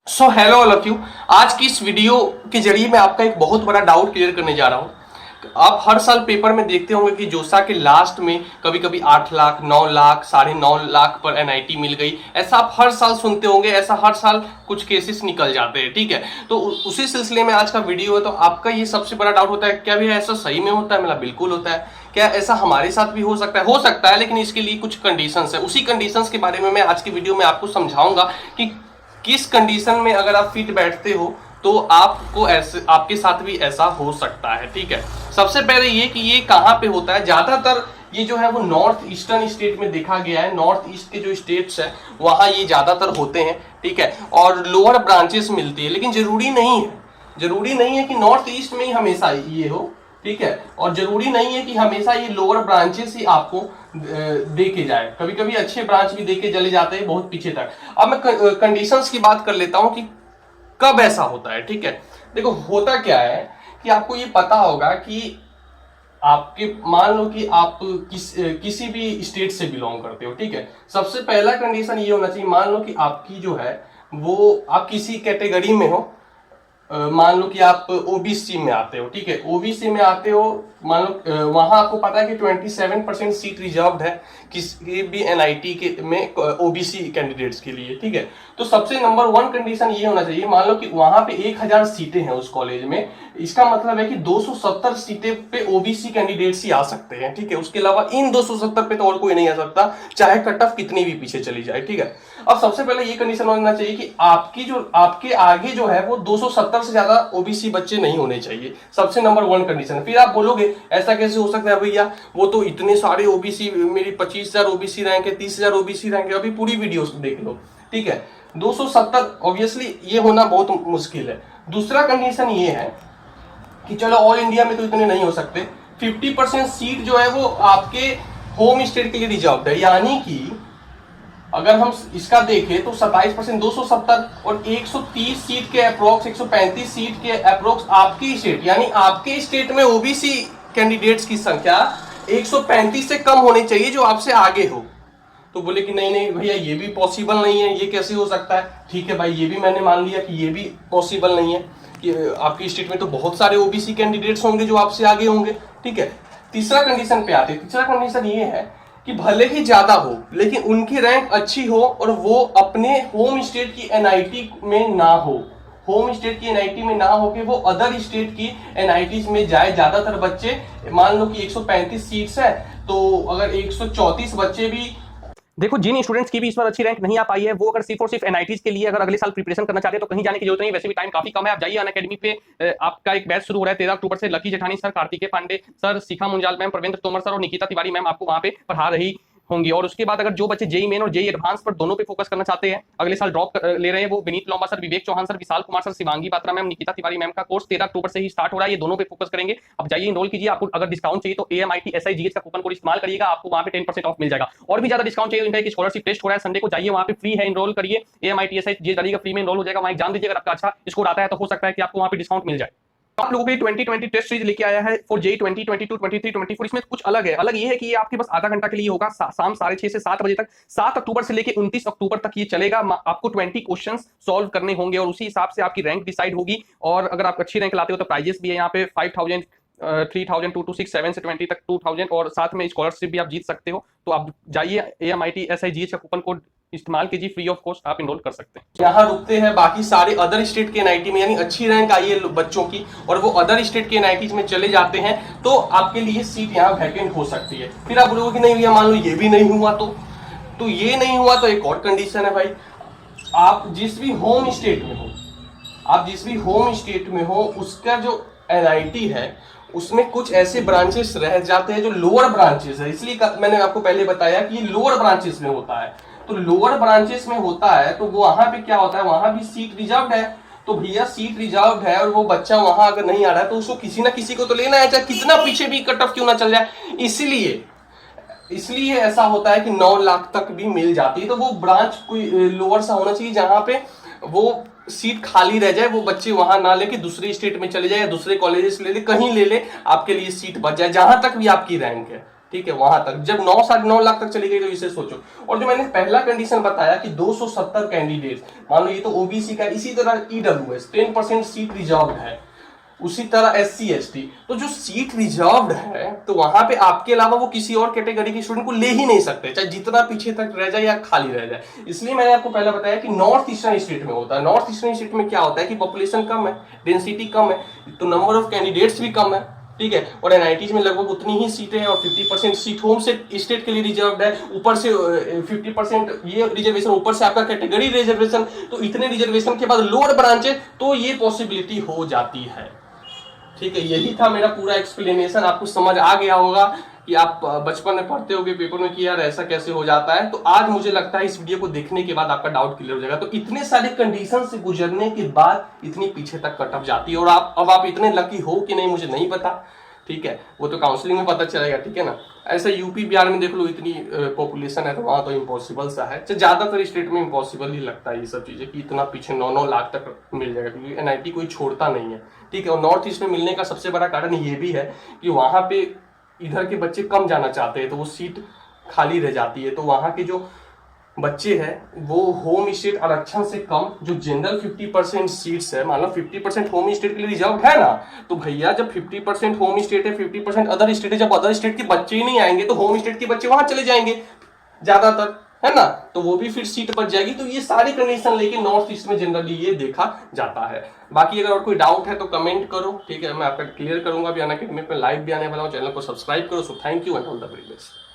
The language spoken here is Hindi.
So hello all of you. आज की इस वीडियो के जरिए मैं आपका एक बहुत बड़ा डाउट क्लियर करने जा रहा हूँ। आप हर साल पेपर में देखते होंगे कि जोसा के लास्ट में कभी कभी 8 लाख 9 लाख 9.5 लाख पर एनआईटी मिल गई, ऐसा आप हर साल सुनते होंगे। ऐसा हर साल कुछ केसेस निकल जाते हैं, ठीक है। तो उसी सिलसिले में आज का वीडियो है। तो आपका ये सबसे बड़ा डाउट होता है, क्या भी ऐसा सही में होता है? मतलब बिल्कुल होता है। क्या ऐसा हमारे साथ भी हो सकता है? हो सकता है, लेकिन इसके लिए कुछ कंडीशंस है। उसी कंडीशंस के बारे में मैं आज की वीडियो में आपको समझाऊंगा कि किस कंडीशन में अगर आप फिट बैठते हो तो आपको ऐसे आपके साथ भी ऐसा हो सकता है, ठीक है। सबसे पहले ये कि ये कहाँ पे होता है। ज्यादातर ये जो है वो नॉर्थ ईस्टर्न स्टेट में देखा गया है। नॉर्थ ईस्ट के जो स्टेट्स है वहां ये ज्यादातर होते हैं, ठीक है। और लोअर ब्रांचेस मिलती है, लेकिन जरूरी नहीं है कि नॉर्थ ईस्ट में ही हमेशा ये हो, ठीक है। और जरूरी नहीं है कि हमेशा ये लोअर ब्रांचेस ही आपको दे के जाए। कभी कभी अच्छे ब्रांच भी दे के चले जाते हैं बहुत पीछे तक। अब मैं कंडीशंस की बात कर लेता हूं कि कब ऐसा होता है, ठीक है। देखो होता क्या है कि आपको ये पता होगा कि आपके मान लो कि आप किसी भी स्टेट से बिलोंग करते हो, ठीक है। सबसे पहला कंडीशन ये होना चाहिए, मान लो कि आपकी जो है वो आप किसी कैटेगरी में हो। मान लो कि आप ओबीसी में आते हो, ठीक है। ओबीसी में आते हो, मान लो वहां आपको पता है कि 27% सीट रिजर्व्ड है किसी भी एनआईटी के में ओबीसी कैंडिडेट्स के लिए, ठीक है। तो सबसे नंबर 1 कंडीशन ये होना चाहिए, मान लो कि वहां पे 1000 सीटें हैं उस कॉलेज में। इसका मतलब है कि 270 सीटें पे ओबीसी कैंडिडेट्स ही आ सकते हैं, ठीक है। उसके अलावा इन 270 पे तो और कोई नहीं आ सकता, चाहे कट ऑफ कितनी भी पीछे चली जाए, ठीक है। अब सबसे पहले ये कंडीशन होना चाहिए कि आपके आगे जो है वो 270 से ज्यादा ओबीसी बच्चे नहीं होने चाहिए। सबसे नंबर 1 कंडीशन। फिर आप बोलोगे ऐसा कैसे हो सकता है भैया, वो तो इतने सारे ओबीसी, मेरी 25,000 ओबीसी रैंक है, 30,000 ओबीसी रैंक है। अभी पूरी वीडियो देख लो, ठीक है। 270 ऑब्वियसली ये होना बहुत मुश्किल है। दूसरा कंडीशन ये है कि चलो ऑल इंडिया में तो इतने नहीं हो सकते। 50% सीट जो है वो आपके होम स्टेट के लिए रिजर्व है। यानी कि अगर हम इसका देखें तो 27%, 270 और 130 सीट के अप्रोक्स, 135 सीट के अप्रोक्स आपकी स्टेट, यानी आपके स्टेट में ओबीसी कैंडिडेट्स की संख्या 135 से कम होनी चाहिए जो आपसे आगे हो। तो बोले कि नहीं नहीं भैया ये भी पॉसिबल नहीं है, ये कैसे हो सकता है? ठीक है भाई, ये भी मैंने मान लिया कि ये भी पॉसिबल नहीं है कि आपकी स्टेट में तो बहुत सारे ओबीसी कैंडिडेट्स होंगे जो आपसे आगे होंगे, ठीक है। तीसरा कंडीशन पे आते हैं। तीसरा कंडीशन ये है कि भले ही ज्यादा हो लेकिन उनकी रैंक अच्छी हो और वो अपने होम स्टेट की एनआईटी में ना हो। होम स्टेट की एनआईटी में ना हो कि वो अदर स्टेट की एनआईटीज में जाए। ज्यादातर बच्चे, मान लो कि 135 सीट्स है तो अगर 134 बच्चे भी, देखो, जिन स्टूडेंट्स की भी इस बार अच्छी रैंक नहीं आ पाई है वो अगर सिर्फ और सिर्फ एनआईटीज के लिए अगर अगले साल प्रिपरेशन करना चाहते हैं तो कहीं जाने की जरूरत नहीं। वैसे भी टाइम काफी कम है। आप जाइए अनअकैडमी पे, आपका एक बैच शुरू हो रहा है 13 अक्टूबर से। लकी जेठानी सर, कार्तिकेय पांडे सर, शिखा मुंजाल मैम, प्रवेंद्र तोमर सर और निकिता तिवारी मैम आपको वहां पे पढ़ा रही होंगी। और उसके बाद अगर जो बच्चे जेई मेन और जेई एडवांस पर दोनों पे फोकस करना चाहते हैं, अगले साल ड्रॉप ले रहे हैं, वो Vineet Lomba sir, Vivek Chauhan sir, Vishal Kumar sir, Shivangi Batra ma'am, Nikita Tiwari ma'am का कोर्स 13 अक्टूबर से ही स्टार्ट हो रहा है। ये दोनों पे फोकस करेंगे। अब जाइए इनरोल कीजिए। आपको अगर डिस्काउंट चाहिए तो AMIT SIGH का कूपन कोड इस्तेमाल करिएगा, आपको वहां पे 10% ऑफ मिल जाएगा। और भी ज्यादा डिस्काउंट चाहिए, इनका एक स्कॉलरशिप टेस्ट हो रहा है संडे को, जाइए वहां पे फ्री है, इनरोल करिए। AMIT SIGH डालिएगा, फ्री में इनरोल हो जाएगा। वहां एग्जाम दीजिए, अगर आपका अच्छा स्कोर आता है तो हो सकता है कि आपको वहां पे डिस्काउंट मिल जाए। आप लोगों के 2020 टेस्ट सीरीज लेके आया है फॉर जेई 2022, 23, 24। इसमें कुछ अलग है। अलग ये है कि ये आपके बस आधा घंटा के लिए होगा, शाम 6:30 से 7 बजे तक। 7 अक्टूबर से लेके 29 अक्टूबर तक ये चलेगा। आपको 20 क्वेश्चंस सॉल्व करने होंगे और उसी हिसाब से आपकी रैंक डिसाइड होगी। और अगर आप अच्छी रैंक लाते हो तो प्राइजेस भी है यहाँ पे 5000, 3000, 2 to 6, 7 से 20 तक 2000, और साथ में स्कॉलरशिप भी आप जीत सकते हो। तो आप जाइए AMIT SIGH का कूपन कोड इस्तेमाल कीजिए, फ्री ऑफ कॉस्ट आप इनरोल कर सकते हैं। यहाँ रुकते हैं बाकी सारे अदर स्टेट के एनआईटी में, यानी अच्छी रैंक आई है बच्चों की और वो अदर स्टेट के एनआईटी में चले जाते हैं तो आपके लिए सीट यहाँ वैकेंट हो सकती है। फिर आप बोलोगे कि नहीं भैया मान लो ये भी नहीं हुआ तो ये नहीं हुआ तो एक और कंडीशन है भाई। आप जिस भी होम स्टेट में हो उसका जो एनआईटी है उसमें कुछ ऐसे ब्रांचेस रह जाते हैं जो लोअर ब्रांचेस है। इसलिए मैंने आपको पहले बताया कि ये लोअर ब्रांचेस में होता है। तो लोअर ब्रांचेस में होता है तो वो वहां पे क्या होता है, वहां भी सीट रिजर्व है। तो भैया सीट रिजर्व है और वो बच्चा वहां अगर नहीं आ रहा है तो उसको किसी ना किसी को तो लेना है, चाहे कितना पीछे भी कट ऑफ क्यों ना चल जाए। इसलिए ऐसा होता है कि 9 लाख तक भी मिल जाती है। तो वो ब्रांच कोई लोअर सा होना चाहिए जहां पे वो सीट खाली रह जाए, वो बच्चे वहां ना लेके दूसरे स्टेट में चले जाए या दूसरे कॉलेजेस ले ले, कहीं ले ले, आपके लिए सीट बच जाए जहां तक भी आपकी रैंक है। ठीक है, वहां तक जब 9 साढ़े 9 लाख तक चली गई तो इसे सोचो। और जो मैंने पहला कंडीशन बताया कि 270 कैंडिडेट, मान लो ये तो ओबीसी का, इसी तरह ईडब्ल्यूएस 10% सीट रिजर्व है, उसी तरह एससी एसटी, तो जो सीट रिजर्व्ड है तो वहां पे आपके अलावा वो किसी और कैटेगरी के स्टूडेंट को ले ही नहीं सकते, चाहे जितना पीछे तक रह जाए या खाली रह जाए। इसलिए मैंने आपको पहले बताया कि नॉर्थ ईस्टर्न स्टेट में होता है। नॉर्थ ईस्टर्न स्टेट में क्या होता है कि पॉपुलेशन कम है, डेंसिटी कम है, तो नंबर ऑफ कैंडिडेट्स भी कम है, ठीक है, और एनआईटीज में लगभग उतनी ही सीटें हैं और 50% सीट होम से स्टेट के लिए रिजर्व्ड है, ऊपर से 50% ये रिजर्वेशन, ऊपर से आपका कैटेगरी रिजर्वेशन, तो इतने रिजर्वेशन के बाद लोअर ब्रांचेस, तो ये पॉसिबिलिटी हो जाती है। ठीक है, यही था मेरा पूरा एक्सप्लेनेशन। आपको समझ आ गया होगा कि आप बचपन में पढ़ते होगे पेपर में कि यार ऐसा कैसे हो जाता है। तो आज मुझे लगता है इस वीडियो को देखने के बाद आपका डाउट क्लियर हो जाएगा। तो इतने सारे कंडीशन से गुजरने के बाद इतनी पीछे तक कट ऑफ जाती है, और आप इतने लकी हो कि नहीं मुझे नहीं पता, ठीक है, वो तो काउंसलिंग में पता चलेगा, ठीक है ना। ऐसा यूपी बिहार में देख लो इतनी पॉपुलेशन है तो वहां तो इम्पॉसिबल सा है, ज्यादातर स्टेट में इम्पॉसिबल ही लगता है ये सब चीजें कि इतना पीछे 9-9 लाख तक मिल जाएगा, क्योंकि एनआईटी कोई छोड़ता नहीं है, ठीक है। और नॉर्थ ईस्ट में मिलने का सबसे बड़ा कारण ये भी है कि वहां पे इधर के बच्चे कम जाना चाहते हैं तो वो सीट खाली रह जाती है, तो वहां के जो बच्चे हैं वो होम स्टेट आरक्षण से कम, जो जनरल 50% सीट्स है, मान लो 50% होम स्टेट के लिए रिजर्व है ना, तो भैया जब 50% होम स्टेट है, 50% अदर स्टेट है, जब अदर स्टेट के बच्चे ही नहीं आएंगे तो होम स्टेट के बच्चे वहां चले जाएंगे ज्यादातर, है ना, तो वो भी फिर सीट बच जाएगी। तो ये सारी कंडीशन लेके नॉर्थ ईस्ट में जनरली ये देखा जाता है। बाकी अगर और कोई डाउट है तो कमेंट करो, ठीक है, मैं आपका क्लियर करूंगा। भी अनअकैडमी पे लाइव भी आने वाला हूँ, चैनल को सब्सक्राइब करो। So thank you and all the very best.